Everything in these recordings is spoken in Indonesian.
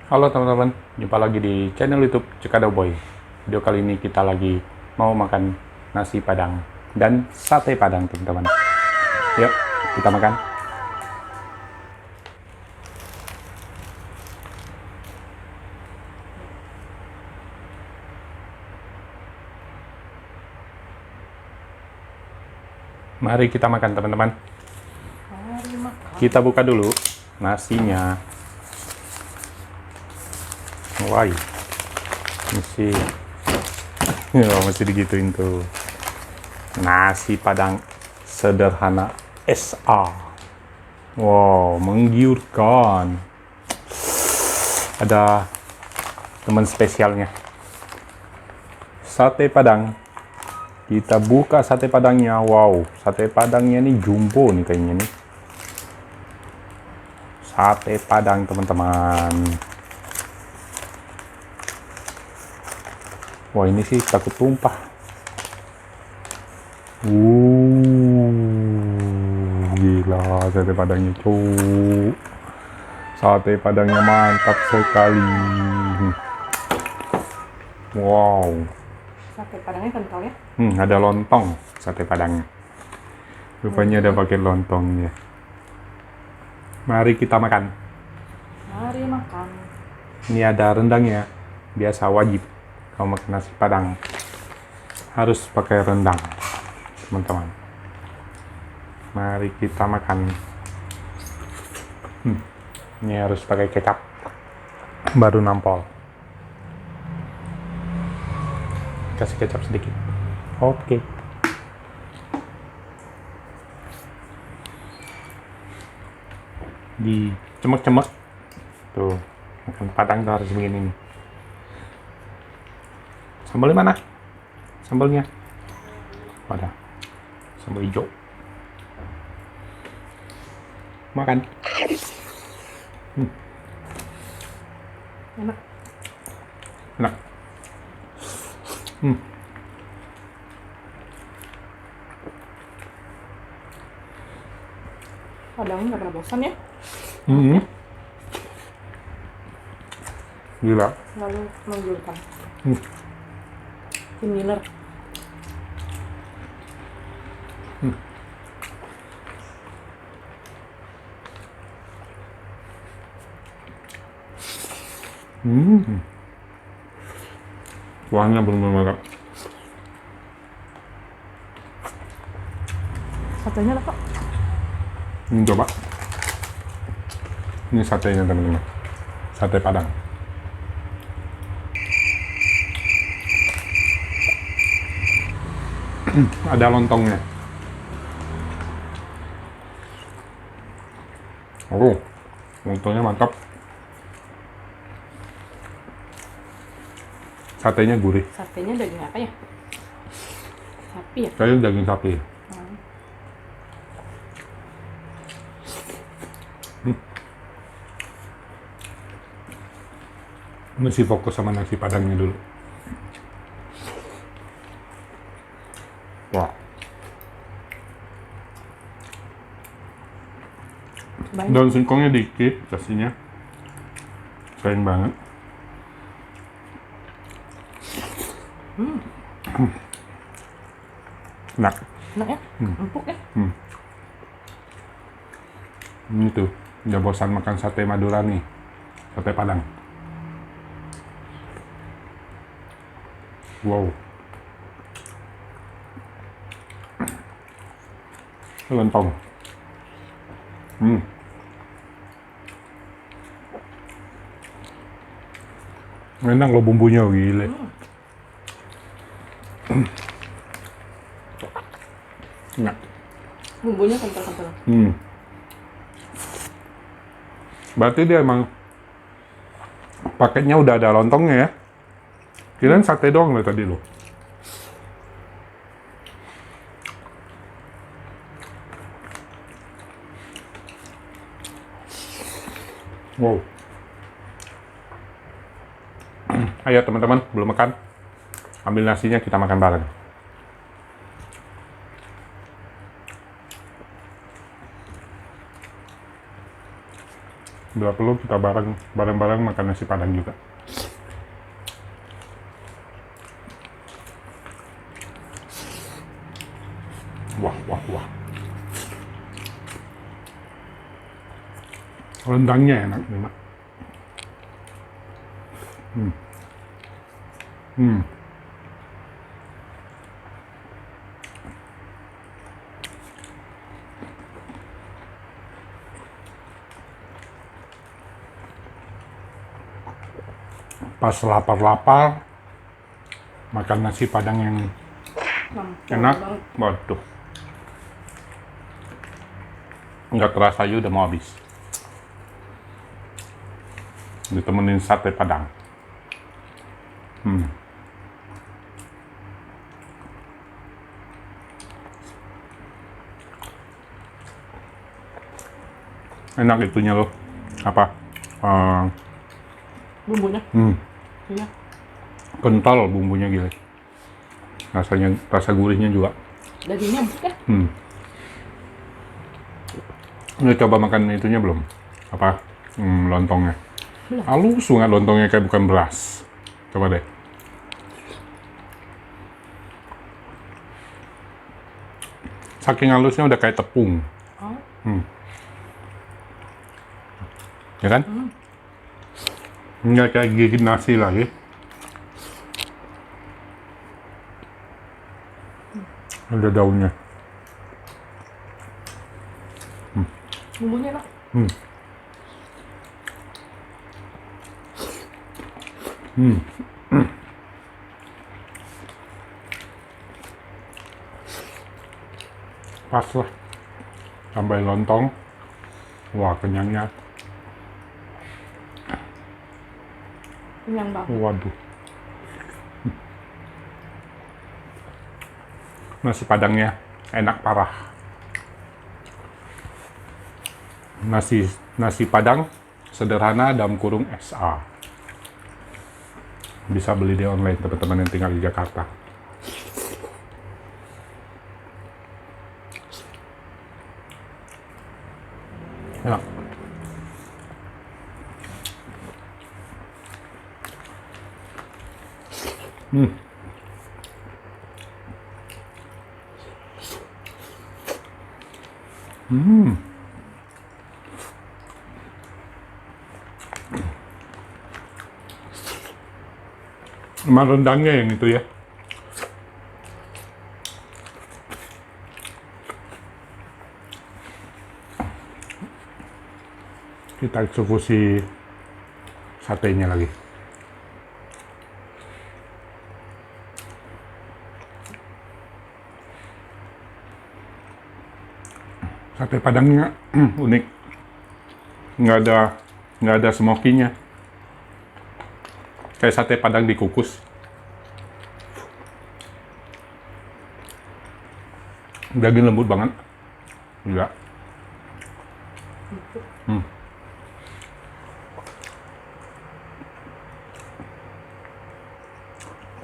Halo teman-teman, jumpa lagi di channel YouTube Cekado Boy. Video kali ini kita lagi mau makan nasi padang dan sate padang, teman-teman. Yuk, kita makan. Mari kita makan, teman-teman. Kita buka dulu nasinya. Wah, masih digituin tuh. Nasi padang sederhana SA. Wow, menggiurkan. Ada teman spesialnya. Sate padang. Kita buka sate padangnya. Wow, sate padangnya nih jumbo nih kayaknya nih. Sate padang, teman-teman. Wah, ini sih takut tumpah. Gila sate padangnya, cuy. Sate padangnya mantap sekali. Wow. Sate padangnya kental ya? Ada lontong sate padangnya. Rupanya ada pakai lontongnya. Mari kita makan. Mari makan. Ini ada rendangnya. Biasa wajib kalau makan nasi padang harus pakai rendang, teman-teman. Mari kita makan. Ini harus pakai kecap, baru nampol. Kasih kecap sedikit. Oke. Dicemek-cemek. Tuh, makan padang tuh harus begini nih. Sambalnya mana? Sambalnya. Ada. Sambal hijau. Makan. Enak. Enak. Padangnya nggak pernah bosan ya? Gila. Lalu menggiurkan. Tim winner. Kuahnya benar-benar. Satenya apa? Ini coba. Ini satenya, teman-teman. Sate padang. Ada lontongnya. Lontongnya mantap. Satenya gurih. Satenya daging apa ya? Sapi ya? Kayaknya daging sapi. Mesti fokus sama nasi padangnya dulu. Wah. Cobain. Daun singkongnya dikit, kasihnya. Sayang banget. Enak. Enak ya? Empuk ya? Ini tuh, udah bosan makan sate Madura nih. Sate padang. Wow. Lontong. Enak loh bumbunya, gile. Enak. Bumbunya kental-kental. Berarti dia emang paketnya udah ada lontongnya ya? Kirain sate doang loh tadi loh. Wow. Ayo teman-teman, belum makan? Ambil nasinya, kita makan bareng. Bila perlu kita bareng-bareng makan nasi padang juga. Wah, wah, wah. Rendangnya enak nih, Mak. Pas lapar-lapar, makan nasi padang yang enak, waduh. Nggak terasa aja udah mau habis. Ditemenin sate padang. Enak itunya loh. Apa? Bumbunya. Iya. Kental bumbunya gila. Rasanya, rasa gurihnya juga. Dagingnya empuk ya. Udah coba makan itunya belum? Apa? Lontongnya. Belum. Halus banget lontongnya, kayak bukan beras. Coba deh. Saking halusnya udah kayak tepung. Oh. Ya kan? Nggak kayak gigit nasi lagi. Ada daunnya. Bumbunya enak. Pas lah. Tambah lontong. Wah, kenyangnya. Kenyang banget. Waduh. Nasi padangnya enak parah. Nasi padang sederhana dalam kurung SA. Bisa beli di online teman-teman yang tinggal di Jakarta. Enak. Sama rendangnya yang itu ya. Kita eksekusi satenya lagi. Sate padangnya unik, nggak ada smokinya, kayak sate padang dikukus. Daging lembut banget, enggak.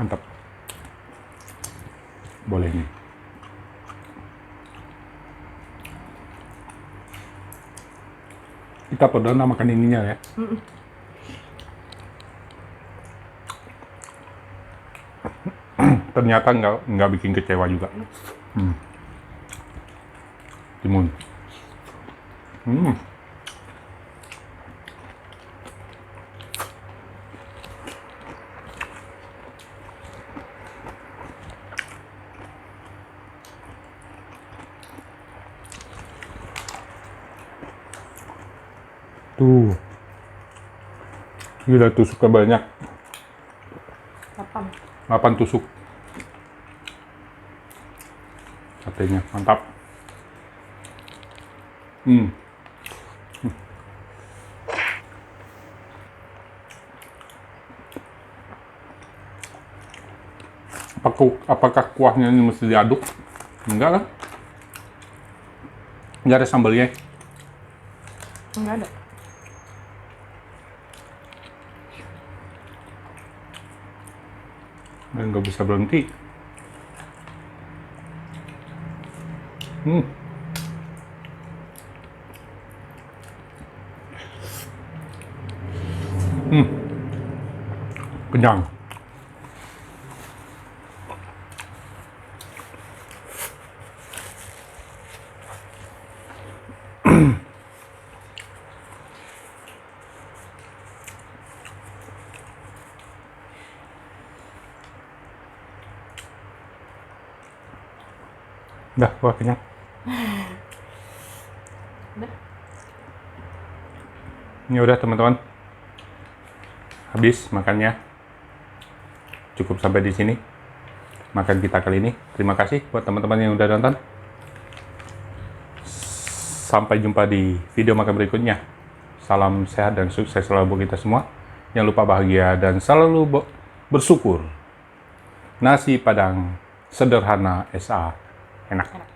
Mantap, boleh nih. Kita perdana makan ininya ya. Ternyata nggak bikin kecewa juga. Timun. Tuh. Gila, tusuknya banyak. 8 tusuk. Satenya mantap. Apakah kuahnya ini mesti diaduk? Enggak kan? Enggak ada sambalnya. Enggak ada. Dan nggak bisa berhenti. kenyang. Udah, gua kenyang. Udah. Ini udah teman-teman. Habis makannya. Cukup sampai di sini. Makan kita kali ini. Terima kasih buat teman-teman yang udah nonton. Sampai jumpa di video makan berikutnya. Salam sehat dan sukses selalu buat kita semua. Jangan lupa bahagia dan selalu bersyukur. Nasi Padang sederhana SA enak.